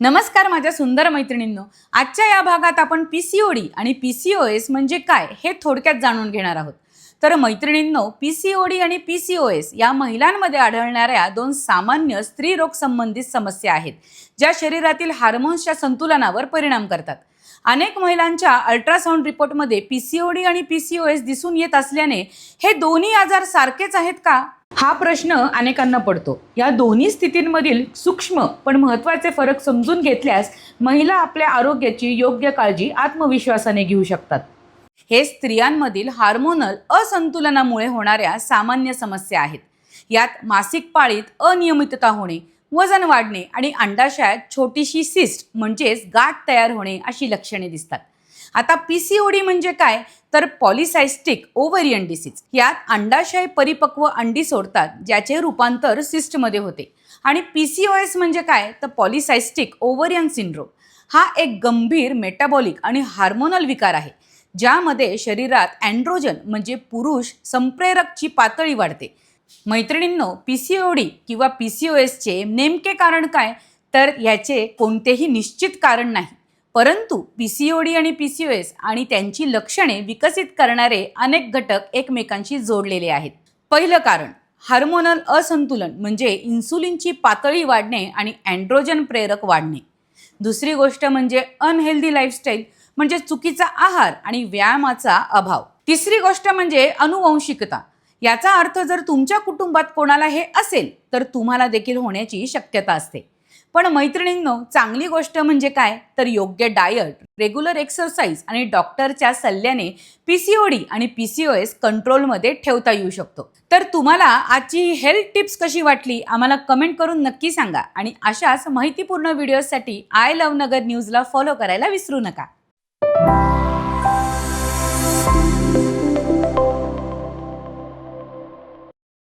नमस्कार माझ्या सुंदर मैत्रिणींनो, आजच्या या भागात आपण पीसीओडी आणि पीसीओएस म्हणजे काय हे थोडक्यात जाणून घेणार आहोत। तर मैत्रिणींनो, पीसीओडी आणि पीसीओएस या महिलांमध्ये आढळणाऱ्या दोन सामान्य स्त्रीरोग संबंधित समस्या आहेत, ज्या शरीरातील हार्मोन्सच्या संतुलनावर परिणाम करतात। अनेक महिलांच्या अल्ट्रासाउंड रिपोर्टमध्ये पीसीओडी आणि पीसीओएस दिसून येत असल्याने हे दोन्ही आजार सारखेच आहेत का हा प्रश्न अनेकांना पडतो। या दोन्ही स्थितींमधील सूक्ष्म पण महत्त्वाचे फरक समजून घेतल्यास महिला आपल्या आरोग्याची योग्य काळजी आत्मविश्वासाने घेऊ शकतात। हे स्त्रियांमधील हार्मोनल असंतुलनामुळे होणाऱ्या सामान्य समस्या आहेत। यात मासिक पाळीत अनियमितता होणे, वजन वाढणे आणि अंडाशयात छोटीशी सिस्ट म्हणजेच गाठ तयार होणे अशी लक्षणे दिसतात। आता पीसीओडी म्हणजे काय तर पॉलिसायस्टिक ओव्हरियन डिसीज। यात अंडाशय परिपक्व अंडी सोडतात, ज्याचे रूपांतर सिस्टमध्ये होते। आणि पीसीओएस म्हणजे काय तर पॉलिसायस्टिक ओव्हरियन सिंड्रोम। हा एक गंभीर मेटाबॉलिक आणि हार्मोनल विकार आहे, ज्यामध्ये शरीरात एंड्रोजन म्हणजे पुरुष संप्रेरकची पातळी वाढते। मैत्रिणींनो, पीसीओडी किंवा पीसीओएसचे नेमके कारण काय तर याचे कोणतेही निश्चित कारण नाही, परंतु पीसीओडी आणि पीसीओएस आणि त्यांची लक्षणे विकसित करणारे अनेक घटक एकमेकांशी जोडलेले आहेत। पहिलं कारण हार्मोनल असंतुलन म्हणजे इन्सुलिनची पातळी वाढणे आणि एंड्रोजन प्रेरक वाढणे। दुसरी गोष्ट म्हणजे अनहेल्दी लाईफस्टाईल म्हणजे चुकीचा आहार आणि व्यायामाचा अभाव। तिसरी गोष्ट म्हणजे अनुवंशिकता। याचा अर्थ जर तुमच्या कुटुंबात कोणाला हे असेल तर तुम्हाला देखील होण्याची शक्यता असते। पण मैत्रिणींनो, चांगली गोष्ट म्हणजे काय तर योग्य डायट, रेग्युलर एक्सरसाइज आणि डॉक्टरच्या सल्ल्याने पीसीओडी आणि पीसीओएस कंट्रोलमध्ये ठेवता येऊ शकतो। तर तुम्हाला आजची हेल्थ टिप्स कशी वाटली आम्हाला कमेंट करून नक्की सांगा आणि अशाच माहितीपूर्ण व्हिडिओसाठी आय लव्ह नगर न्यूजला फॉलो करायला विसरू नका।